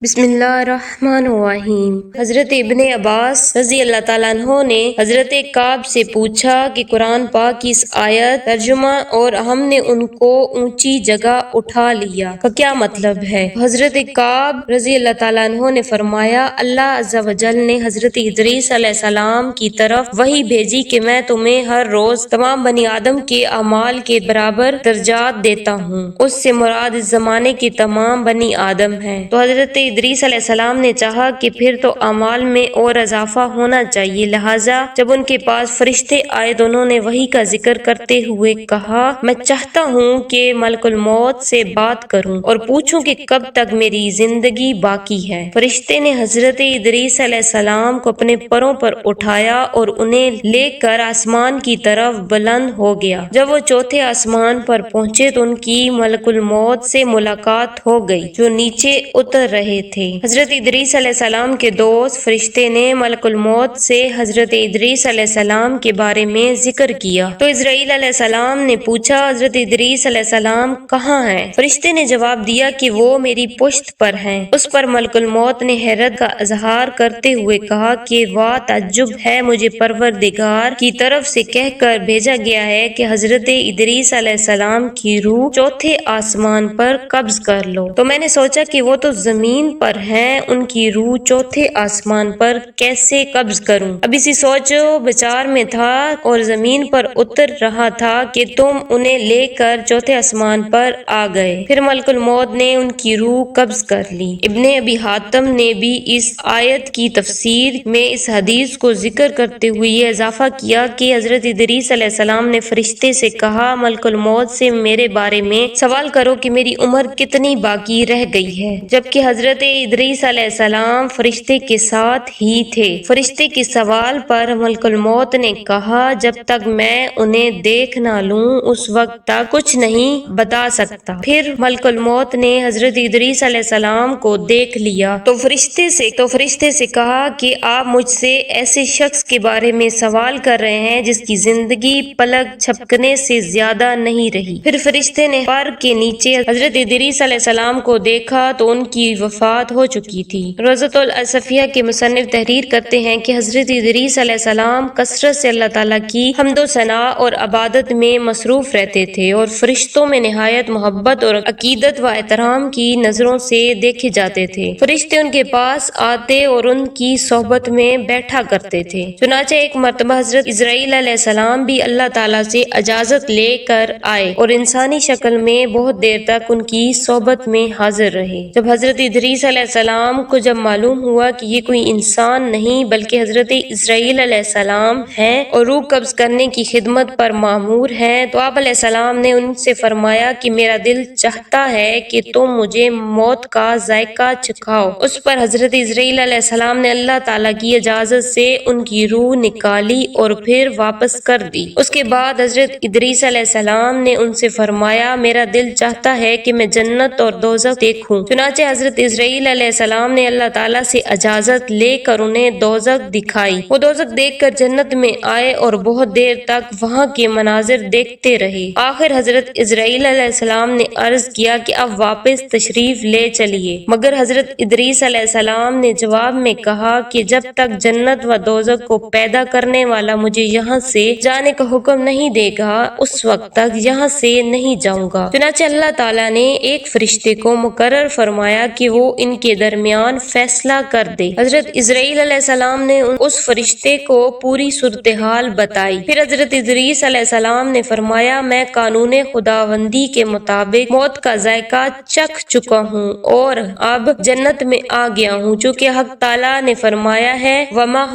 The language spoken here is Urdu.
بسم اللہ الرحمن الرحیم۔ حضرت ابن عباس رضی اللہ تعالیٰ عنہ نے حضرت کعب سے پوچھا کہ قرآن پاک کی اس آیت ترجمہ اور ہم نے ان کو اونچی جگہ اٹھا لیا کا کیا مطلب ہے؟ حضرت کعب رضی اللہ تعالیٰ عنہ نے فرمایا، اللہ عز و جل نے حضرت ادریس علیہ السلام کی طرف وحی بھیجی کہ میں تمہیں ہر روز تمام بنی آدم کے اعمال کے برابر درجات دیتا ہوں۔ اس سے مراد اس زمانے کے تمام بنی آدم ہیں۔ تو حضرت ادریس علیہ السلام نے چاہا کہ پھر تو اعمال میں اور اضافہ ہونا چاہیے، لہٰذا جب ان کے پاس فرشتے آئے تو انہوں نے وحی کا ذکر کرتے ہوئے کہا، میں چاہتا ہوں کہ ملک الموت سے بات کروں اور پوچھوں کہ کب تک میری زندگی باقی ہے۔ فرشتے نے حضرت ادریس علیہ السلام کو اپنے پروں پر اٹھایا اور انہیں لے کر آسمان کی طرف بلند ہو گیا۔ جب وہ چوتھے آسمان پر پہنچے تو ان کی ملک الموت سے ملاقات ہو گئی جو نیچے اتر رہے تھے۔ حضرت ادریس علیہ السلام کے دوست فرشتے نے ملک الموت سے حضرت ادریس علیہ السلام کے بارے میں ذکر کیا تو اسرائیل علیہ السلام نے پوچھا، حضرت ادریس علیہ السلام کہاں ہیں؟ فرشتے نے جواب دیا کہ وہ میری پشت پر ہیں۔ اس پر ملک الموت نے حیرت کا اظہار کرتے ہوئے کہا کہ واہ، تعجب ہے، مجھے پروردگار کی طرف سے کہہ کر بھیجا گیا ہے کہ حضرت ادریس علیہ السلام کی روح چوتھے آسمان پر قبض کر لو۔ تو میں نے سوچا کہ وہ تو زمین پر ہیں، ان کی روح چوتھے آسمان پر کیسے قبض کروں؟ اب اسی سوچ و بچار میں تھا اور زمین پر اتر رہا تھا کہ تم انہیں لے کر چوتھے آسمان پر آ گئے۔ پھر ملک الموت نے ان کی روح قبض کر لی۔ ابن ابی حاتم نے بھی اس آیت کی تفسیر میں اس حدیث کو ذکر کرتے ہوئے یہ اضافہ کیا کہ حضرت ادریس علیہ السلام نے فرشتے سے کہا، ملک الموت سے میرے بارے میں سوال کرو کہ میری عمر کتنی باقی رہ گئی ہے، جبکہ حضرت ادریس علیہ السلام فرشتے کے ساتھ ہی تھے۔ فرشتے کے سوال پر ملک الموت نے کہا، جب تک میں انہیں دیکھ نہ لوں اس وقت تک کچھ نہیں بتا سکتا۔ پھر ملک الموت نے حضرت ادریس علیہ السلام کو دیکھ لیا تو فرشتے سے کہا کہ آپ مجھ سے ایسے شخص کے بارے میں سوال کر رہے ہیں جس کی زندگی پلک جھپکنے سے زیادہ نہیں رہی۔ پھر فرشتے نے پر کے نیچے حضرت ادریس علیہ السلام کو دیکھا تو ان کی وفات ہو چکی تھی۔ روضۃ الصفیہ کے مصنف تحریر کرتے ہیں کہ حضرت ادریس علیہ السلام کثرت سے اللہ تعالیٰ کی حمد و ثناء اور عبادت میں مصروف رہتے تھے اور فرشتوں میں نہایت محبت اور عقیدت و احترام کی نظروں سے دیکھے جاتے تھے۔ فرشتے ان کے پاس آتے اور ان کی صحبت میں بیٹھا کرتے تھے۔ چنانچہ ایک مرتبہ حضرت اسرائیل علیہ السلام بھی اللہ تعالیٰ سے اجازت لے کر آئے اور انسانی شکل میں بہت دیر تک ان کی صحبت میں حاضر رہے۔ جب حضرت ادریس علیہ السلام کو جب معلوم ہوا کہ یہ کوئی انسان نہیں بلکہ حضرت اسرائیل علیہ السلام ہیں اور روح قبض کرنے کی خدمت پر مامور ہیں تو آپ علیہ السلام نے ان سے فرمایا کہ میرا دل چاہتا ہے کہ تم مجھے موت کا ذائقہ چکھاؤ۔ اس پر حضرت اسرائیل علیہ السلام نے اللہ تعالیٰ کی اجازت سے ان کی روح نکالی اور پھر واپس کر دی۔ اس کے بعد حضرت ادریس علیہ السلام نے ان سے فرمایا، میرا دل چاہتا ہے کہ میں جنت اور دوزخ دیکھوں۔ چنانچہ حضرت اسرائیل علیہ السلام نے اللہ تعالیٰ سے اجازت لے کر انہیں دوزخ دکھائی۔ وہ دوزخ دیکھ کر جنت میں آئے اور بہت دیر تک وہاں کے مناظر دیکھتے رہے۔ آخر حضرت اسرائیل علیہ السلام نے عرض کیا کہ اب واپس تشریف لے چلیے، مگر حضرت ادریس علیہ السلام نے جواب میں کہا کہ جب تک جنت و دوزخ کو پیدا کرنے والا مجھے یہاں سے جانے کا حکم نہیں دے گا اس وقت تک یہاں سے نہیں جاؤں گا۔ چنانچہ اللہ تعالیٰ نے ایک فرشتے کو مقرر فرمایا کہ وہ ان کے درمیان فیصلہ کر دے۔ حضرت اسرائیل علیہ السلام نے اس فرشتے کو پوری صورتحال بتائی۔ پھر حضرت ادریس علیہ السلام نے فرمایا، میں قانون خداوندی کے مطابق موت کا ذائقہ چکھ چکا ہوں اور اب جنت میں آ گیا ہوں، چونکہ حق تعالیٰ نے فرمایا ہے، وَمَا